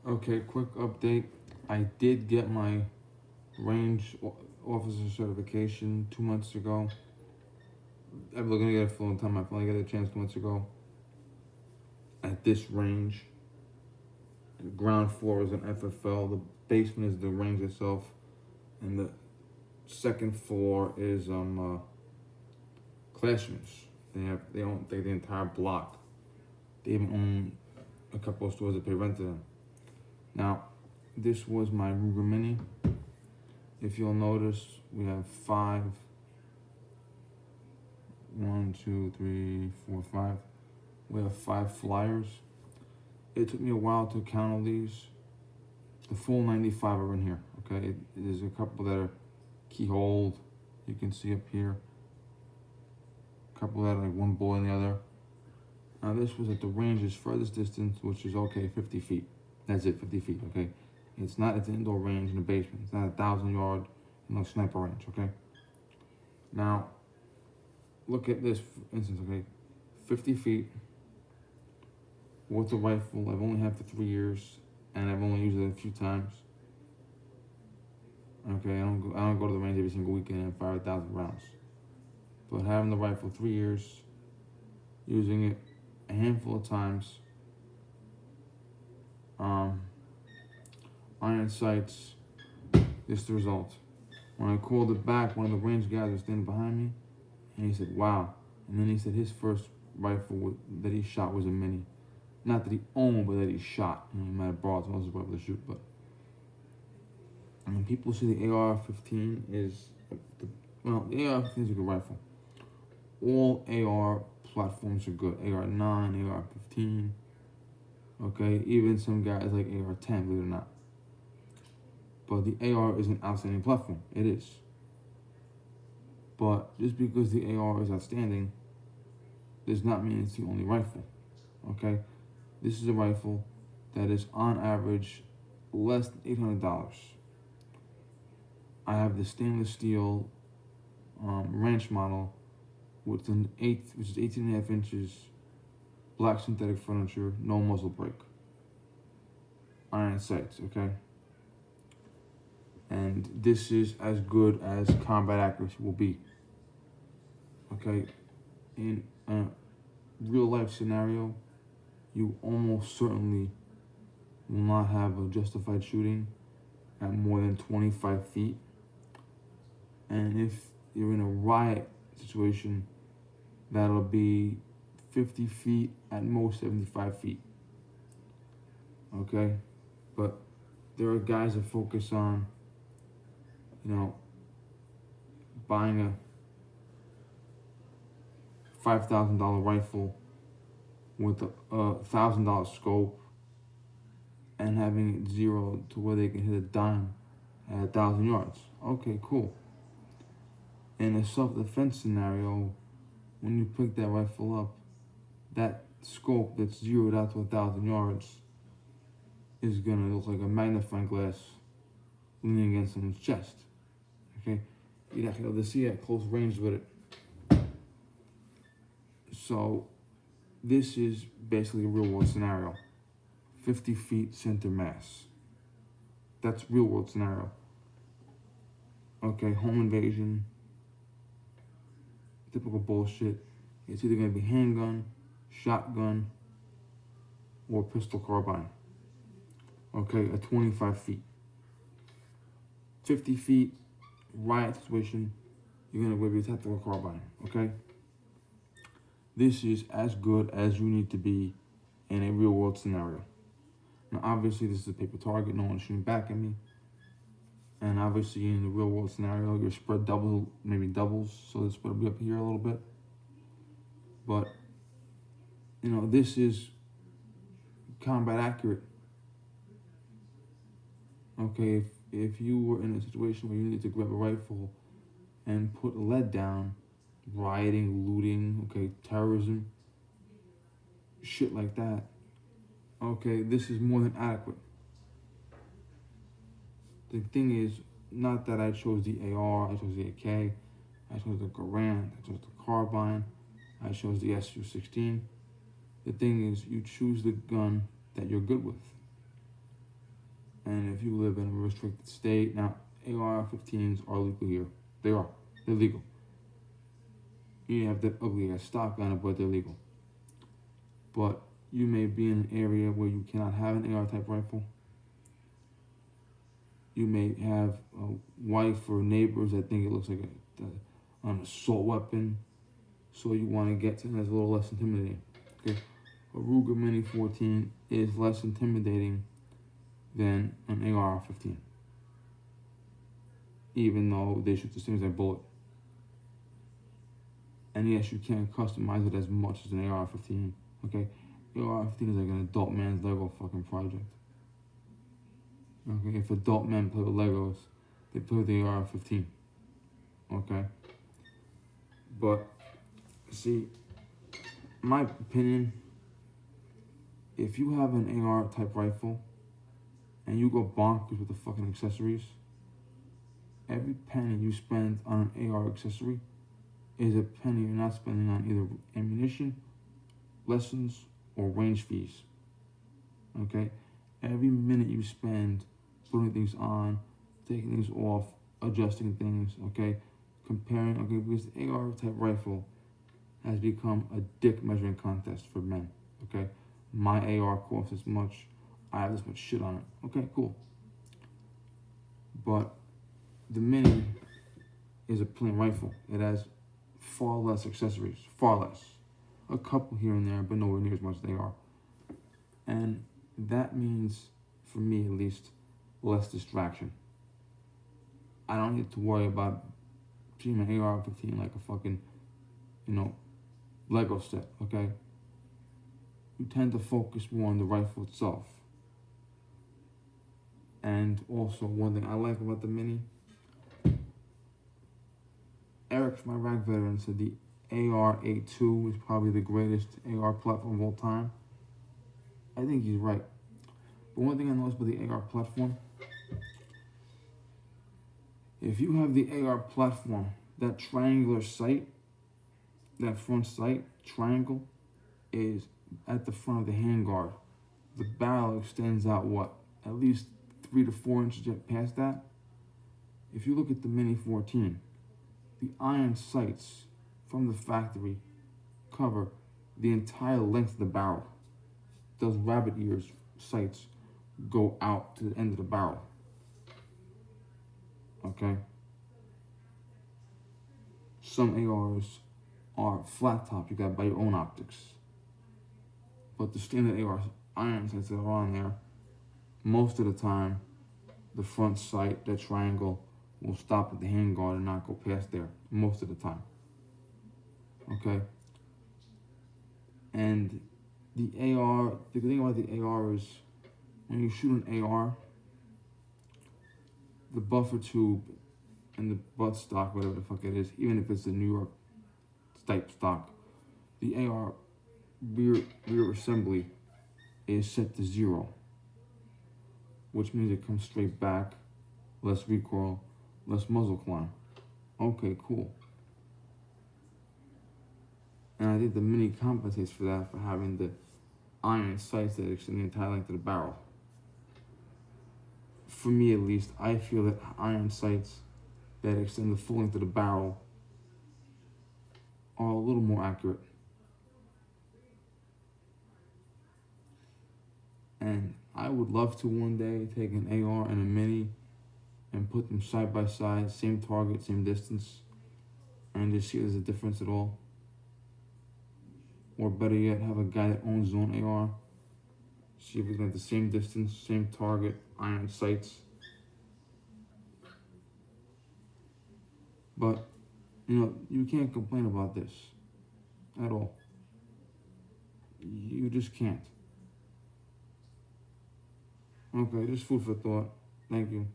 Okay, quick update. I did get my range officer certification 2 months ago. I'm looking to get it full time. I finally got a chance 2 months ago. At this range, the ground floor is an FFL. The basement is the range itself, and the second floor is classrooms. They own the entire block. They even own a couple of stores that pay rent to them. Now, this was my Ruger Mini. If you'll notice, we have five. 1, 2, 3, 4, 5. We have 5 flyers. It took me a while to count all these. The full 95 are in here. Okay, there's a couple that are keyholed. You can see up here. A couple that are like one boy and the other. Now this was at the range's furthest distance, which is okay, 50 feet. That's it, 50 feet. Okay, it's an indoor range in the basement. It's not 1,000-yard, sniper range. Okay. Now, look at this instance. Okay, 50 feet with the rifle. I've only had it for 3 years, and I've only used it a few times. Okay, I don't go to the range every single weekend and fire 1,000 rounds. But having the rifle 3 years, using it a handful of times, iron sights, this is the result. When I called it back, one of the range guys was standing behind me, and he said, "Wow." And then he said his first rifle that he shot was a Mini. Not that he owned, but that he shot. He might have borrowed someone else's rifle to shoot, but when people see the AR-15 is, the AR-15 is a good rifle. All AR platforms are good. AR-9, AR-15. Okay, even some guys like AR-10, believe it or not. But the AR is an outstanding platform. It is. But just because the AR is outstanding does not mean it's the only rifle. Okay, this is a rifle that is on average less than $800. I have the stainless steel ranch model with which is 18.5 inches, black synthetic furniture, no muzzle brake, iron sights. Okay, and this is as good as combat accuracy will be. Okay, in a real life scenario, you almost certainly will not have a justified shooting at more than 25 feet. And if you're in a riot situation, that'll be 50 feet, at most 75 feet. Okay? But there are guys that focus on, buying a $5,000 rifle with a $1,000 scope and having it zero to where they can hit a dime at 1,000 yards. Okay, cool. In a self-defense scenario, when you pick that rifle up, that scope that's zeroed out to 1,000 yards is gonna look like a magnifying glass leaning against someone's chest. Okay, you're not gonna be able to see at close range with it. So this is basically a real world scenario. 50 feet center mass. That's real world scenario. Okay, home invasion, typical bullshit. It's either gonna be handgun, shotgun, or pistol carbine. Okay, at 25 feet. 50 feet, riot situation, you're gonna whip your tactical carbine. Okay? This is as good as you need to be in a real world scenario. Now, obviously, this is a paper target. No one's shooting back at me. And obviously, in the real world scenario, your spread maybe doubles. So the spread will be up here a little bit. But, this is combat accurate. Okay, if you were in a situation where you need to grab a rifle and put lead down, rioting, looting, okay, terrorism, shit like that, okay, this is more than adequate. The thing is, not that I chose the AR, I chose the AK, I chose the Garand, I chose the carbine, I chose the SU-16. The thing is, you choose the gun that you're good with. And if you live in a restricted state, now AR-15s are legal here. They are. They're legal. You have that ugly ass stock on it, but they're legal. But you may be in an area where you cannot have an AR type rifle. You may have a wife or neighbors that think it looks like an assault weapon, so you want to get something that's a little less intimidating. Okay, a Ruger Mini 14 is less intimidating than an AR-15, even though they shoot the same exact bullet. And yes, you can't customize it as much as an AR-15. Okay, AR-15 is like an adult man's Lego fucking project. Okay, if adult men play with Legos, they play with the AR-15. Okay, but see, my opinion, if you have an AR type rifle and you go bonkers with the fucking accessories, every penny you spend on an AR accessory is a penny you're not spending on either ammunition, lessons, or range fees. Okay, every minute you spend putting things on, taking things off, adjusting things, okay, comparing, okay, because the AR type rifle has become a dick measuring contest for men, okay. My AR costs this much, I have this much shit on it, okay, cool. But the Mini is a plain rifle. It has far less accessories, far less. A couple here and there, but nowhere near as much as they are. And that means, for me at least, less distraction. I don't need to worry about treating my AR-15 like a fucking, Lego set, okay? You tend to focus more on the rifle itself. And also, one thing I like about the Mini, Eric, my rack veteran, said the AR-82 is probably the greatest AR platform of all time. I think he's right. But one thing I noticed about the AR platform, if you have the AR platform, that triangular sight, that front sight, triangle, is at the front of the handguard. The barrel extends out, at least 3 to 4 inches past that. If you look at the Mini 14, the iron sights from the factory cover the entire length of the barrel. Those rabbit ears sights go out to the end of the barrel. Okay? Some ARs are flat top, you gotta buy your own optics. But the standard AR iron sights that are on there, most of the time, the front sight, that triangle, will stop at the handguard and not go past there, most of the time. Okay? And the good thing about the AR is, when you shoot an AR, the buffer tube and the butt stock, whatever the fuck it is, even if it's the New York type stock, the AR rear assembly is set to 0, which means it comes straight back, less recoil, less muzzle climb. Okay, cool. And I think the Mini compensates for that, for having the iron sights that extend the entire length of the barrel. For me at least, I feel that iron sights that extend the full length of the barrel are a little more accurate. And I would love to one day take an AR and a Mini and put them side by side, same target, same distance, and just see if there's a difference at all. Or better yet, have a guy that owns his own AR, see if he's got the same distance, same target, iron sights. But, you can't complain about this at all. You just can't. Okay, just food for thought. Thank you.